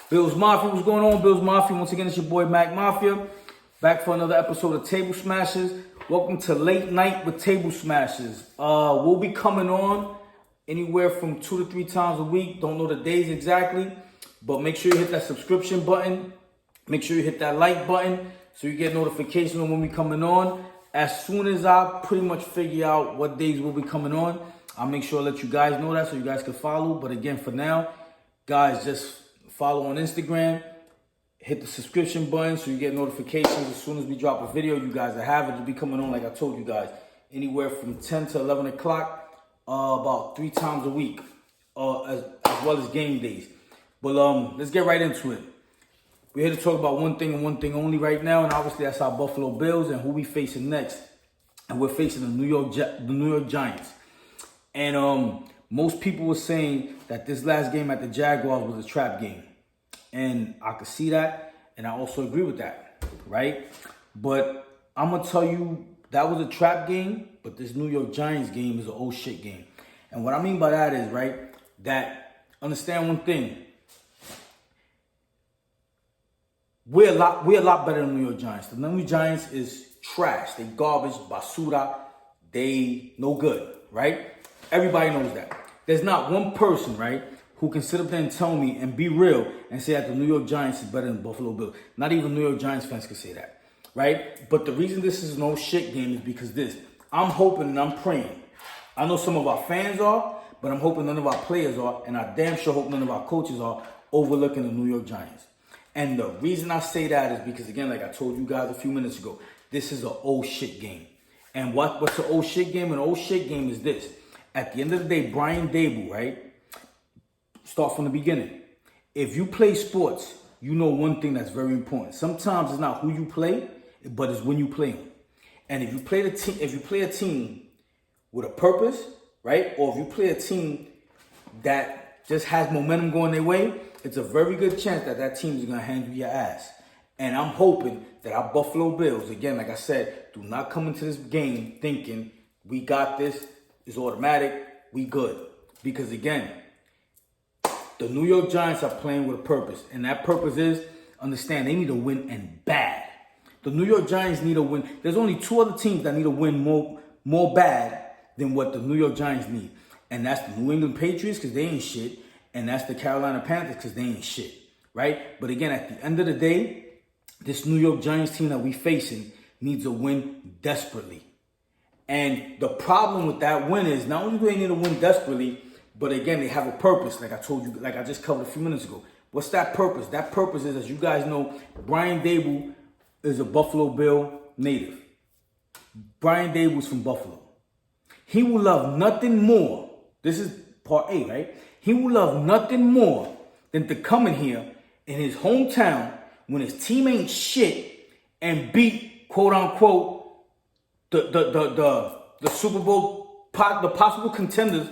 Bills Mafia, what's going on? Bills Mafia, once again, it's your boy Mac Mafia, back for another episode of Table Smashers. Welcome to Late Night with Table Smashers. We'll be coming on anywhere from 2 to 3 times a week. Don't know the days exactly, but make sure you hit that subscription button. Make sure you hit that like button so you get notification when we coming on. As soon as I pretty much figure out what days we'll be coming on, I'll make sure to let you guys know that so you guys can follow. But again, for now, guys, just follow on Instagram, hit the subscription button so you get notifications as soon as we drop a video. You guys will have it. It'll be coming on, like I told you guys, anywhere from 10 to 11 o'clock, about 3 times a week, as well as game days. But let's get right into it. We're here to talk about one thing and one thing only right now, and obviously that's our Buffalo Bills and who we facing next. And we're facing the New York Giants. And most people were saying that this last game at the Jaguars was a trap game. And I could see that, and I also agree with that, right? But I'm going to tell you, that was a trap game, but this New York Giants game is an oh shit game. And what I mean by that is, right, that understand one thing. We're a lot better than the New York Giants. The New York Giants is trash. They garbage, basura. They no good, right? Everybody knows that. There's not one person, right, who can sit up there and tell me and be real and say that the New York Giants is better than Buffalo Bills. Not even New York Giants fans can say that, right? But the reason this is no shit game is because I'm hoping and I'm praying. I know some of our fans are, but I'm hoping none of our players are, and I damn sure hope none of our coaches are overlooking the New York Giants. And the reason I say that is because, again, like I told you guys a few minutes ago, this is an oh shit game. And what's an oh shit game? An oh shit game is this. At the end of the day, Brian Dable, right? Start from the beginning. If you play sports, you know one thing that's very important. Sometimes it's not who you play, but it's when you play them. And if you play a team with a purpose, right? Or if you play a team that just has momentum going their way, it's a very good chance that that team is going to handle your ass. And I'm hoping that our Buffalo Bills, again, like I said, do not come into this game thinking we got this, it's automatic, we good. Because again, the New York Giants are playing with a purpose. And that purpose is, understand, they need to win and bad. The New York Giants need a win. There's only 2 other teams that need to win more bad than what the New York Giants need. And that's the New England Patriots because they ain't shit. And that's the Carolina Panthers because they ain't shit, right? But again, at the end of the day, this New York Giants team that we facing needs a win desperately. And the problem with that win is not only do they need to win desperately, but again, they have a purpose, like I told you, like I just covered a few minutes ago. What's that purpose? That purpose is, as you guys know, Brian Dable is a Buffalo Bill native. Brian Dable's from Buffalo. He will love nothing more. This is part A, right? He will love nothing more than to come in here in his hometown when his team ain't shit and beat, quote unquote, the Super Bowl, the possible contenders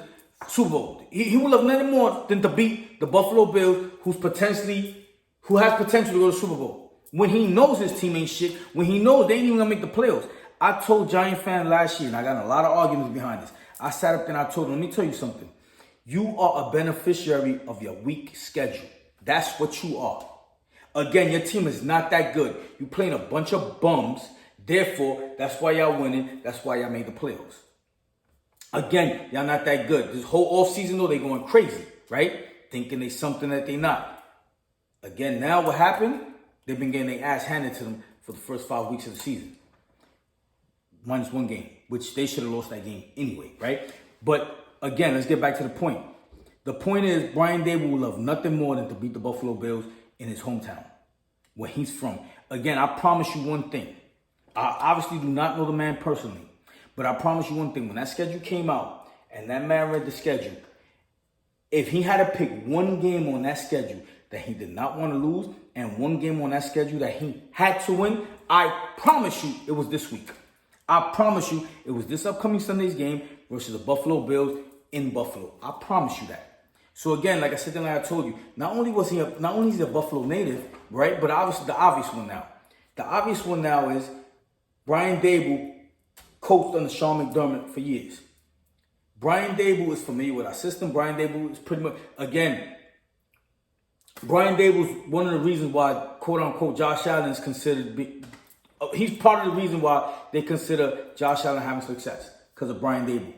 Super Bowl. He will love nothing more than to beat the Buffalo Bills, who has potential to go to Super Bowl. When he knows his team ain't shit, when he knows they ain't even gonna make the playoffs. I told Giant fans last year, and I got in a lot of arguments behind this. I sat up there and I told them, let me tell you something. You are a beneficiary of your weak schedule. That's what you are. Again, your team is not that good. You're playing a bunch of bums. Therefore, that's why y'all winning. That's why y'all made the playoffs. Again, y'all not that good. This whole offseason, though, they going crazy, right? Thinking they something that they not. Again, now what happened? They've been getting their ass handed to them for the first 5 weeks of the season. Minus 1 game, which they should have lost that game anyway, right? But again, let's get back to the point. The point is, Brian Dable will love nothing more than to beat the Buffalo Bills in his hometown, where he's from. Again, I promise you one thing. I obviously do not know the man personally, but I promise you one thing. When that schedule came out and that man read the schedule, if he had to pick one game on that schedule that he did not want to lose and one game on that schedule that he had to win, I promise you it was this week. I promise you it was this upcoming Sunday's game versus the Buffalo Bills in Buffalo. I promise you that. So again, like I said, like I told you, not only is he a Buffalo native, right? But obviously the obvious one now. The obvious one now is Brian Dable coached under Sean McDermott for years. Brian Dable is familiar with our system. Brian Dable is pretty much, again, Brian Dable's one of the reasons why, quote unquote, Josh Allen is considered. He's part of the reason why they consider Josh Allen having success because of Brian Dable.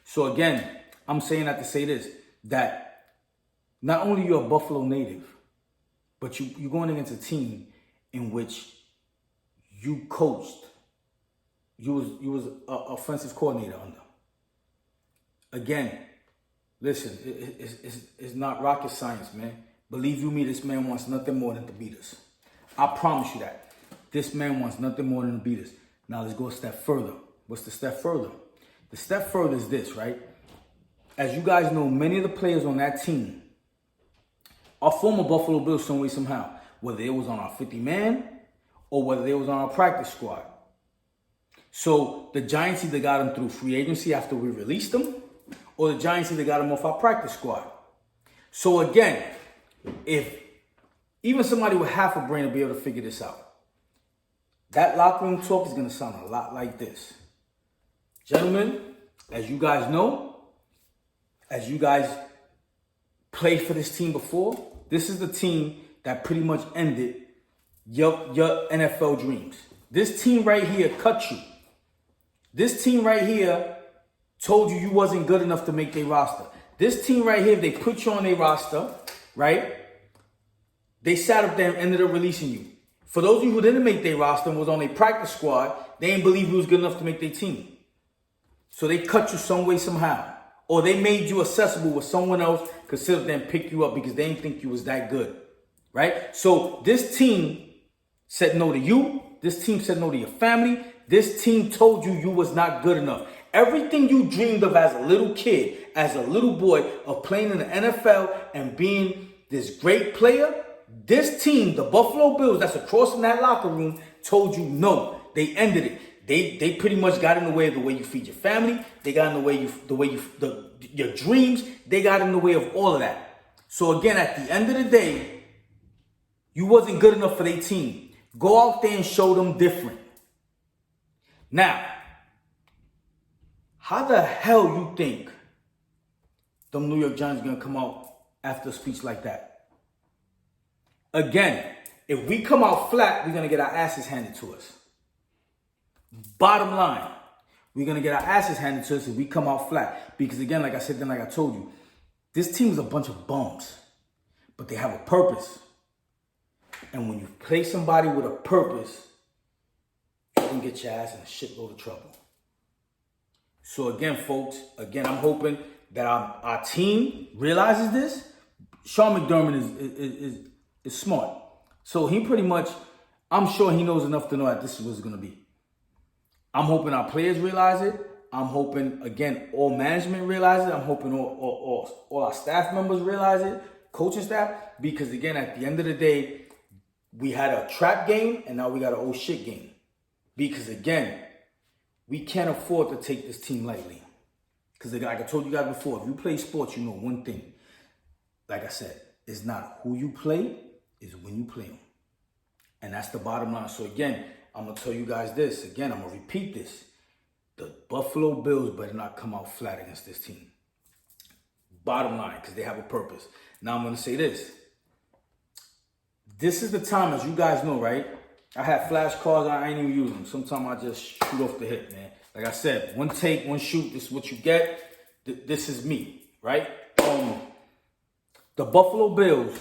So again, I'm saying that to say this, that not only you're a Buffalo native, but you're going against a team in which you coached. You was an offensive coordinator under. Again, listen, it's not rocket science, man. Believe you me, this man wants nothing more than to beat us. I promise you that. This man wants nothing more than to beat us. Now let's go a step further. What's the step further? The step further is this, right? As you guys know, many of the players on that team are former Buffalo Bills some way, somehow. Whether it was on our 50-man or whether it was on our practice squad. So the Giants either got him through free agency after we released him, or the Giants either got him off our practice squad. So again, if even somebody with half a brain will be able to figure this out, that locker room talk is going to sound a lot like this. Gentlemen, as you guys know, as you guys played for this team before, this is the team that pretty much ended your NFL dreams. This team right here cut you. This team right here told you wasn't good enough to make their roster. This team right here, they put you on their roster, right? They sat up there and ended up releasing you. For those of you who didn't make their roster and was on a practice squad, they didn't believe you was good enough to make their team. So they cut you some way, somehow. Or they made you accessible where someone else could sit up there and pick you up because they didn't think you was that good. Right? So this team said no to you. This team said no to your family. This team told you was not good enough. Everything you dreamed of as a little kid, as a little boy, of playing in the NFL and being this great player, this team, the Buffalo Bills, that's across from that locker room, told you no. They ended it. They pretty much got in the way of the way you feed your family. They got in the way your dreams. They got in the way of all of that. So again, at the end of the day, you wasn't good enough for their team. Go out there and show them different. Now, how the hell you think the New York Giants are going to come out after a speech like that? Again, if we come out flat, we're going to get our asses handed to us. Bottom line, we're going to get our asses handed to us if we come out flat. Because again, like I said, then like I told you, this team is a bunch of bums. But they have a purpose. And when you play somebody with a purpose, you can get your ass in a shitload of trouble. So again, folks, I'm hoping that our team realizes this. Sean McDermott is smart. So he pretty much, I'm sure he knows enough to know that this is what it's going to be. I'm hoping our players realize it. I'm hoping, again, all management realize it. I'm hoping all our staff members realize it, coaching staff, because again, at the end of the day, we had a trap game and now we got an oh shit game. Because again, we can't afford to take this team lightly. Because like I told you guys before, if you play sports, you know one thing. Like I said, it's not who you play, it's when you play them. And that's the bottom line. So again, I'm going to tell you guys this. Again, I'm going to repeat this. The Buffalo Bills better not come out flat against this team. Bottom line, because they have a purpose. Now I'm going to say this. This is the time, as you guys know, right? I have flashcards, I ain't even use them. Sometimes I just shoot off the hip, man. Like I said, one take, one shoot, this is what you get. This is me, right? The Buffalo Bills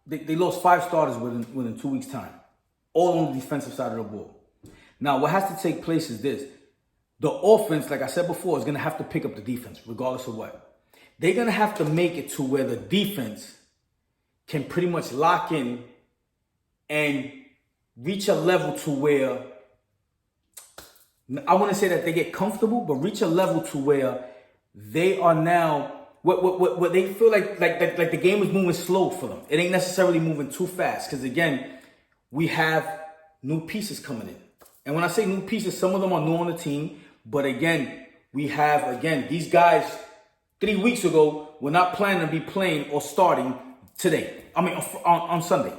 they lost 5 starters within 2 weeks' time. All on the defensive side of the ball. Now, what has to take place is this. The offense, like I said before, is going to have to pick up the defense, regardless of what. They're going to have to make it to where the defense can pretty much lock in and reach a level to where, I want to say that they get comfortable, but reach a level to where they are now, what they feel like the game is moving slow for them. It ain't necessarily moving too fast because, again, we have new pieces coming in. And when I say new pieces, some of them are new on the team. But, again, we have, these guys 3 weeks ago were not planning to be playing or starting today. On Sunday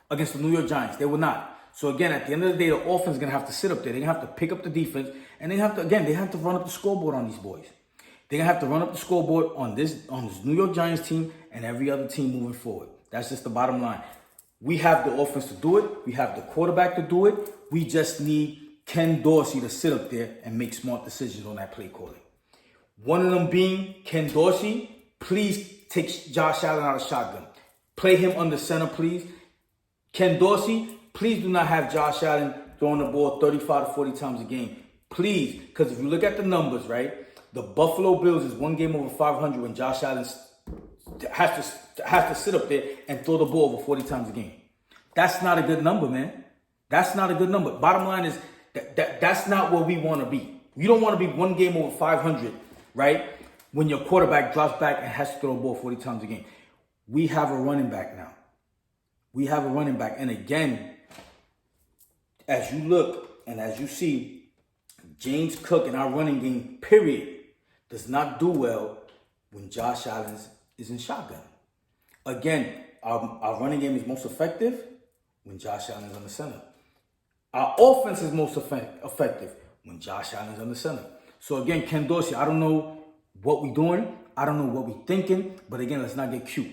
against the New York Giants. They were not. So, again, at the end of the day, the offense is going to have to sit up there. They're going to have to pick up the defense. And they have to run up the scoreboard on these boys. They're going to have to run up the scoreboard on this New York Giants team and every other team moving forward. That's just the bottom line. We have the offense to do it. We have the quarterback to do it. We just need Ken Dorsey to sit up there and make smart decisions on that play calling. One of them being Ken Dorsey, please take Josh Allen out of shotgun. Play him under center, please. Ken Dorsey, please do not have Josh Allen throwing the ball 35 to 40 times a game. Please, because if you look at the numbers, right, the Buffalo Bills is one game over 500 when Josh Allen has to sit up there and throw the ball over 40 times a game. That's not a good number, man. That's not a good number. Bottom line is that's not where we want to be. You don't want to be one game over 500, right, when your quarterback drops back and has to throw the ball 40 times a game. We have a running back now. We have a running back. And again, as you look and as you see, James Cook in our running game, period, does not do well when Josh Allen is in shotgun. Again, our running game is most effective when Josh Allen is on the center. Our offense is most effective when Josh Allen is on the center. So again, Ken Dorsey, I don't know what we're doing. I don't know what we're thinking. But again, let's not get cute.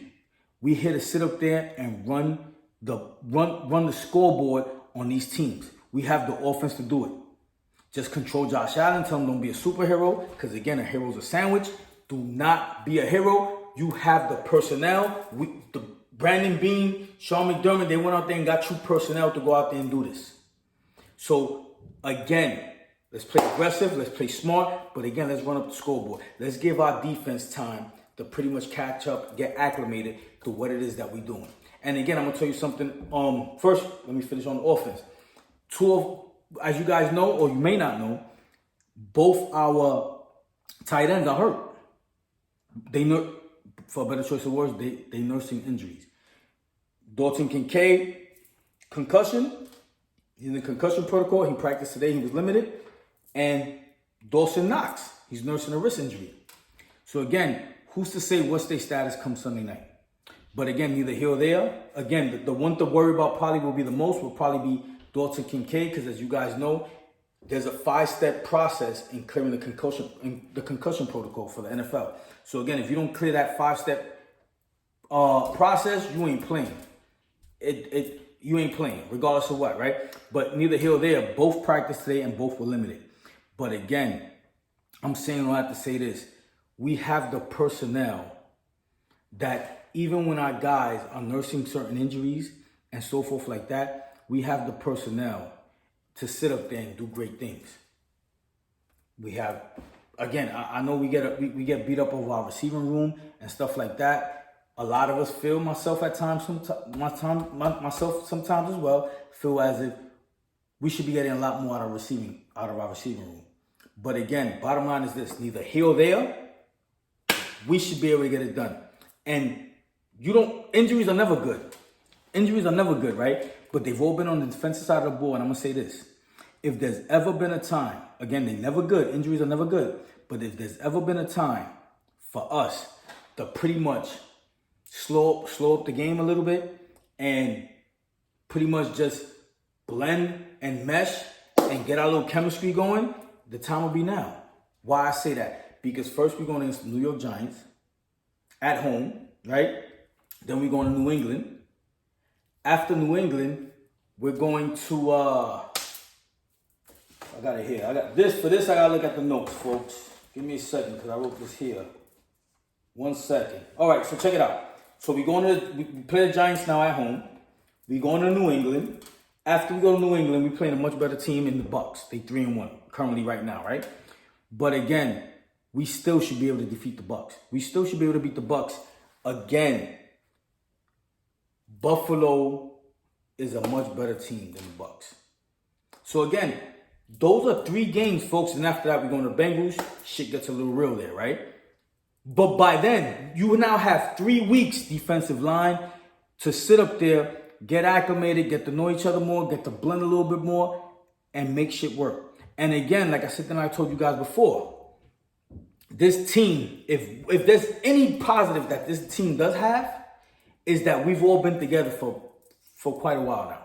We're here to sit up there and run the scoreboard on these teams. We have the offense to do it. Just control Josh Allen. Tell him don't be a superhero. Because again, a hero's a sandwich. Do not be a hero. You have the personnel. The Brandon Beane, Sean McDermott, they went out there and got true personnel to go out there and do this. So again, let's play aggressive. Let's play smart. But again, let's run up the scoreboard. Let's give our defense time to pretty much catch up, get acclimated to what it is that we're doing. And again, I'm going to tell you something. First, let me finish on the offense. As you guys know, or you may not know, both our tight ends are hurt. For a better choice of words, they nursing injuries. Dalton Kincaid, concussion. He's in the concussion protocol. He practiced today. He was limited. And Dawson Knox, he's nursing a wrist injury. So again, who's to say what's their status come Sunday night? But again, neither here or there. Again, the one to worry about probably will be the most will probably be Dalton Kincaid, because as you guys know, there's a 5-step process in clearing the concussion protocol for the NFL. So again, if you don't clear that 5-step process, you ain't playing. You ain't playing, regardless of what, right? But neither here or there, both practiced today and both were limited. But again, I'm saying I have to say this. We have the personnel that even when our guys are nursing certain injuries and so forth like that, we have the personnel to sit up there and do great things. We have, again, I know we get beat up over our receiving room and stuff like that. A lot of us feel, myself at times, myself sometimes as well, feel as if we should be getting a lot more out of our receiving room. But again, bottom line is this: neither here or there, we should be able to get it done. And injuries are never good. Injuries are never good, right? But they've all been on the defensive side of the ball. And I'm going to say this. If there's ever been a time, again, they're never good. Injuries are never good. But if there's ever been a time for us to pretty much slow up the game a little bit and pretty much just blend and mesh and get our little chemistry going, the time will be now. Why I say that? Because first we're going against the New York Giants at home, right? Then we're going to New England. After New England, we're going to, I got it here. For this, I got to look at the notes, folks. Give me a second because I wrote this here. 1 second. All right, so check it out. So we play the Giants now at home. We going to New England. After we go to New England, we playing a much better team in the Bucs. They 3-1 currently right now, right? But again, we still should be able to defeat the Bucs. We still should be able to beat the Bucs. Again, Buffalo is a much better team than the Bucs. So again, those are 3 games, folks. And after that, we're going to Bengals. Shit gets a little real there, right? But by then, you will now have 3 weeks defensive line to sit up there, get acclimated, get to know each other more, get to blend a little bit more, and make shit work. And again, like I said, I told you guys before, this team, if there's any positive that this team does have, is that we've all been together for quite a while now.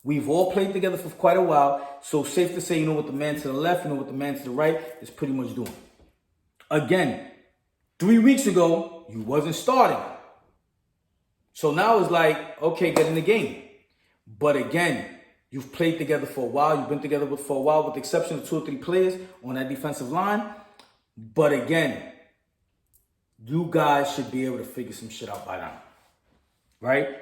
We've all played together for quite a while, so safe to say, you know what the man to the left, you know what the man to the right is pretty much doing. Again, 3 weeks ago, you wasn't starting. So now it's like, okay, get in the game. But again, you've played together for a while. You've been together for a while, with the exception of 2 or 3 players on that defensive line. But again, you guys should be able to figure some shit out by now. Right?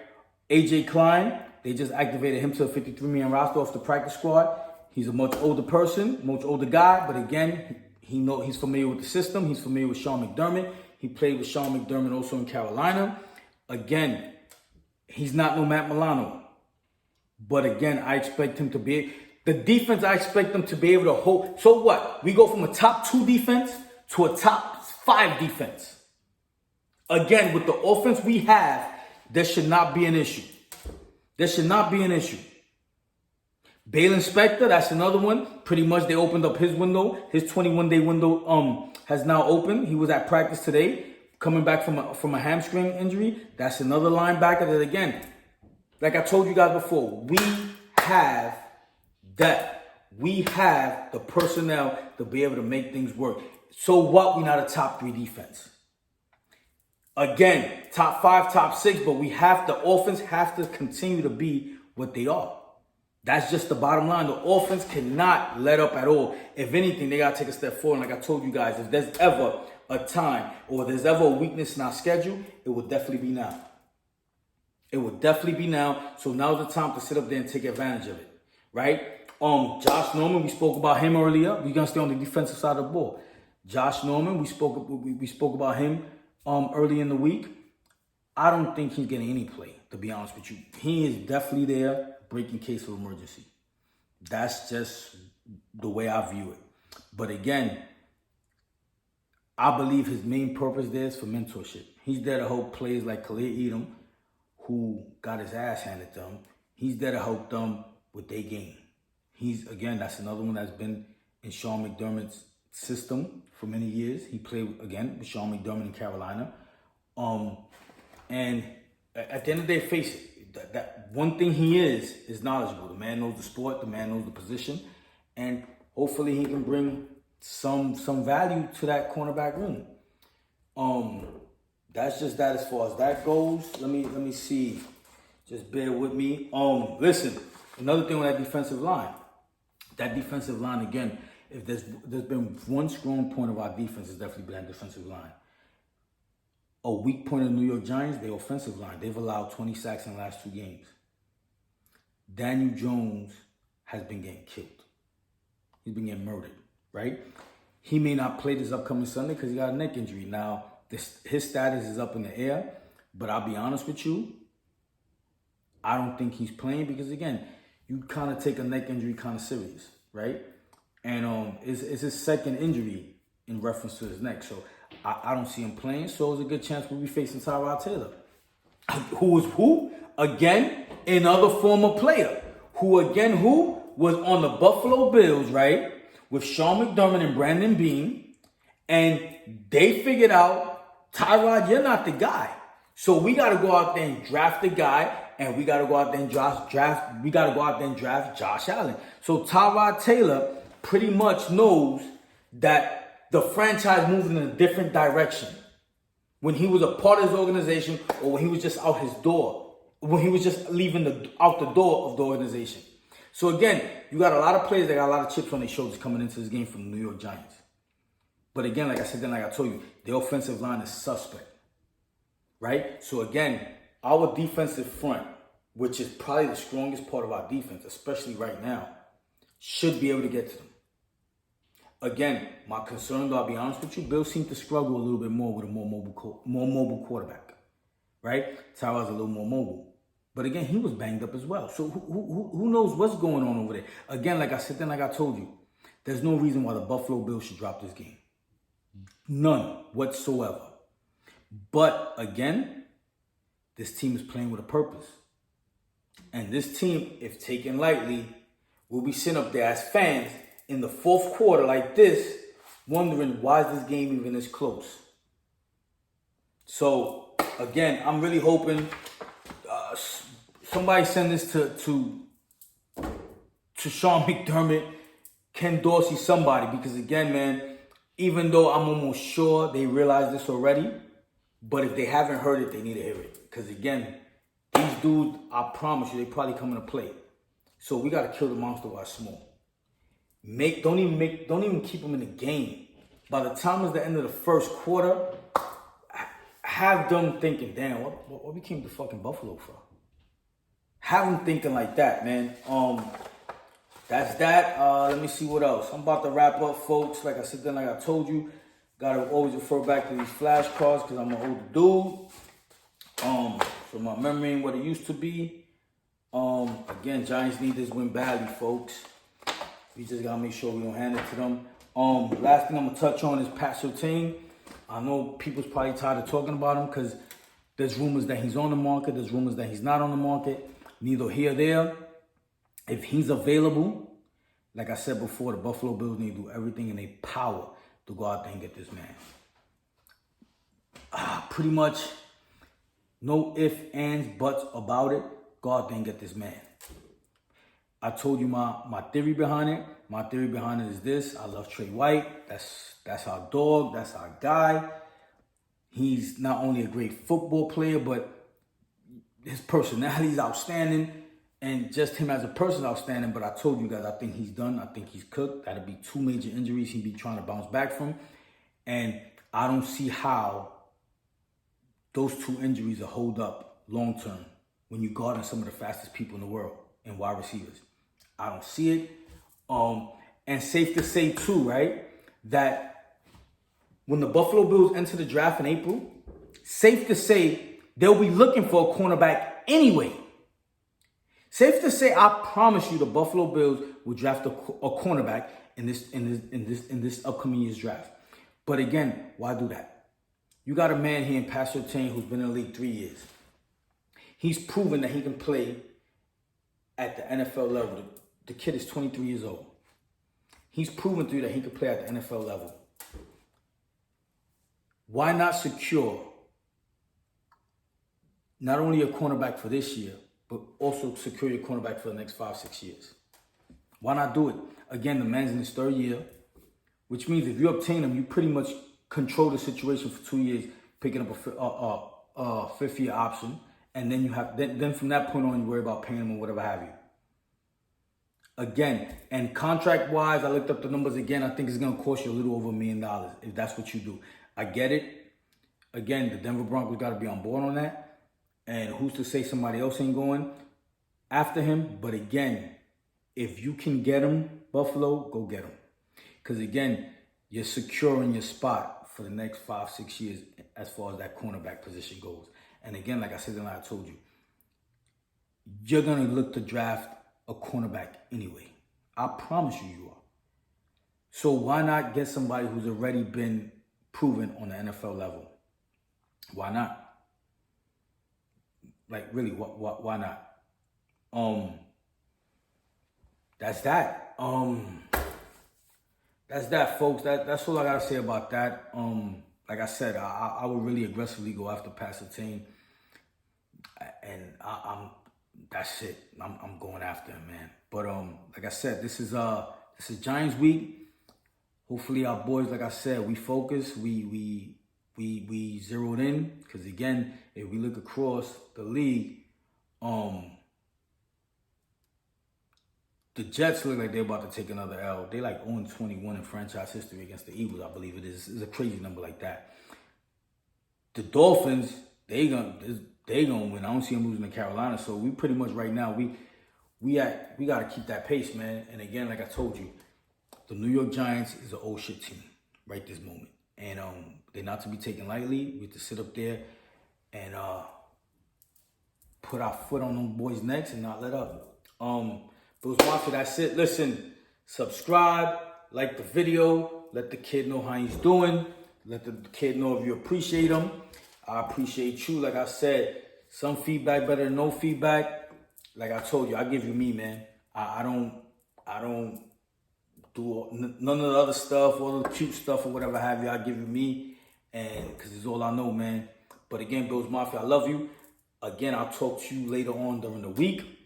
AJ Klein, they just activated him to a 53-man roster off the practice squad. He's a much older person, much older guy. But again, he's familiar with the system. He's familiar with Sean McDermott. He played with Sean McDermott also in Carolina. Again, he's not no Matt Milano. But again, I expect him to be... The defense, I expect them to be able to hold... So what? We go from a top 2 defense to a top 5 defense. Again, with the offense we have, there should not be an issue. There should not be an issue. Balen Spector, that's another one. Pretty much they opened up his window. His 21-day window has now opened. He was at practice today, coming back from a hamstring injury. That's another linebacker that, again, like I told you guys before, we have depth. We have the personnel to be able to make things work. So what? We're not a top 3 defense. Again, top 5, top 6, but the offense have to continue to be what they are. That's just the bottom line. The offense cannot let up at all. If anything, they got to take a step forward. Like I told you guys, if there's ever a time or there's ever a weakness in our schedule, it will definitely be now. It will definitely be now. So now's the time to sit up there and take advantage of it, right? Josh Norman, we spoke about him earlier. We're going to stay on the defensive side of the ball. Josh Norman, we spoke about him early in the week. I don't think he's getting any play, to be honest with you. He is definitely there, breaking case of emergency. That's just the way I view it. But again, I believe his main purpose there is for mentorship. He's there to help players like Khalid Edom, who got his ass handed to him. He's there to help them with their game. That's another one that's been in Sean McDermott's system for many years. He played, again, with Sean McDermott in Carolina. And at the end of the day, face it, that one thing he is knowledgeable. The man knows the sport. The man knows the position. And hopefully he can bring some value to that cornerback room. That's just that as far as that goes. Let me see. Just bear with me. Listen, another thing on that defensive line. That defensive line, again, if there's been one strong point of our defense, it's definitely been that defensive line. A weak point of the New York Giants, their offensive line. They've allowed 20 sacks in the last 2 games. Daniel Jones has been getting killed. He's been getting murdered, right? He may not play this upcoming Sunday because he got a neck injury. Now, his status is up in the air, but I'll be honest with you, I don't think he's playing because, again, you kind of take a neck injury kind of serious, right? And it's his second injury in reference to his neck. So I don't see him playing. So there's a good chance we'll be facing Tyrod Taylor. Who? Again, another former player. Who was on the Buffalo Bills, right? With Sean McDermott and Brandon Beane. And they figured out, Tyrod, you're not the guy. So we got to go out there and draft the guy. And we got to go out there and draft Josh Allen. So Tyrod Taylor pretty much knows that the franchise moved in a different direction when he was a part of his organization or when he was just out his door, when he was just leaving out the door of the organization. So again, you got a lot of players that got a lot of chips on their shoulders coming into this game from the New York Giants. But again, like I said, like I told you, the offensive line is suspect, right? So again, our defensive front, which is probably the strongest part of our defense, especially right now, should be able to get to them. Again, my concern, though, I'll be honest with you, Bills seem to struggle a little bit more with a more mobile quarterback, right? Tyrod's a little more mobile. But again, he was banged up as well. So who knows what's going on over there? Again, like I said, like I told you, there's no reason why the Buffalo Bills should drop this game. None whatsoever. But again, this team is playing with a purpose. And this team, if taken lightly, will be sitting up there as fans in the fourth quarter like this, wondering why is this game even this close? So, again, I'm really hoping somebody send this to Sean McDermott, Ken Dorsey, somebody. Because, again, man, Even though I'm almost sure they realize this already, but if they haven't heard it, they need to hear it. Because again, these dudes, I promise you, they probably come into play. So we gotta kill the monster while it's small. Don't even keep them in the game. By the time it's the end of the first quarter, have them thinking, damn, what we came to fucking Buffalo for? Have them thinking like that, man. That's that. Let me see what else. I'm about to wrap up, folks. Like I said, like I told you, gotta always refer back to these flashcards because I'm an older dude. So my memory ain't what it used to be. Again, Giants need this win badly, folks. We just gotta make sure we don't hand it to them. Last thing I'm gonna touch on is Pat Surtain. I know people's probably tired of talking about him because there's rumors that he's on the market. There's rumors that he's not on the market. Neither here or there. If he's available, like I said before, the Buffalo Bills need to do everything in their power to go out there and get this man. Pretty much no ifs, ands, buts about it. Go out there and get this man. I told you my theory behind it. My theory behind it is this. I love Trey White. That's our dog. That's our guy. He's not only a great football player, but his personality is outstanding. And just him as a person outstanding. But I told you guys, I think he's done. I think he's cooked. That'd be 2 major injuries he'd be trying to bounce back from. And I don't see how those 2 injuries will hold up long term when you guarding some of the fastest people in the world and wide receivers. I don't see it. And safe to say too, right, that when the Buffalo Bills enter the draft in April, safe to say they'll be looking for a cornerback anyway. Safe to say, I promise you, the Buffalo Bills will draft a cornerback in this upcoming year's draft. But again, why do that? You got a man here in Pat Surtain who's been in the league 3 years. He's proven that he can play at the NFL level. The kid is 23 years old. He's proven to you that he can play at the NFL level. Why not secure not only a cornerback for this year, but also secure your cornerback for the next 5-6 years? Why not do it? Again, the man's in his 3rd year, which means if you obtain him, you pretty much control the situation for 2 years, picking up a 5th-year option, and then you have then from that point on, you worry about paying him or whatever have you. Again, and contract-wise, I looked up the numbers again. I think it's going to cost you a little over $1 million if that's what you do. I get it. Again, the Denver Broncos got to be on board on that. And who's to say somebody else ain't going after him? But again, if you can get him, Buffalo, go get him. Because again, you're securing your spot for the next 5-6 years as far as that cornerback position goes. And again, like I said and I told you, you're going to look to draft a cornerback anyway. I promise you are. So why not get somebody who's already been proven on the NFL level? Why not? Like, really, why not? That's that. That's that, folks. That's all I gotta say about that. Like I said, I would really aggressively go after Pat Surtain, and that's it. I'm going after him, man. But like I said, this is Giants week. Hopefully, our boys, like I said, we focus. We zeroed in, because again, if we look across the league, the Jets look like they're about to take another L. They like 0-21 in franchise history against the Eagles, I believe it is. It's a crazy number like that. The Dolphins, they gonna win. I don't see them losing to Carolina. So we pretty much right now we gotta keep that pace, man. And again, like I told you, the New York Giants is an old shit team right this moment, and they're not to be taken lightly. We have to sit up there and put our foot on them boys' necks and not let up. Those Mafia, that's it. Listen, subscribe, like the video, let the kid know how he's doing. Let the kid know if you appreciate him. I appreciate you. Like I said, some feedback better than no feedback. Like I told you, I give you me, man. I don't do none of the other stuff, all the cute stuff or whatever have you. I give you me, and because it's all I know, man. But again, Bills Mafia, I love you. Again, I'll talk to you later on during the week.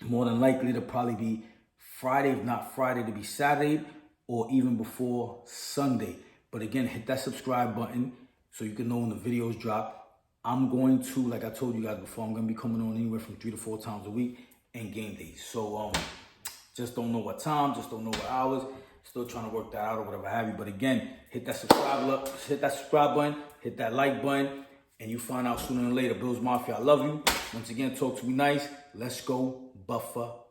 More than likely to probably be Friday, if not Friday, to be Saturday, or even before Sunday. But again, hit that subscribe button so you can know when the videos drop. I'm going to, like I told you guys before, I'm going to be coming on anywhere from 3 to 4 times a week and game days. So just don't know what time, just don't know what hours. Still trying to work that out or whatever have you. But again, hit that subscribe button, hit that like button, and you find out sooner than later. Bills Mafia, I love you. Once again, talk to me nice. Let's go Buffalo.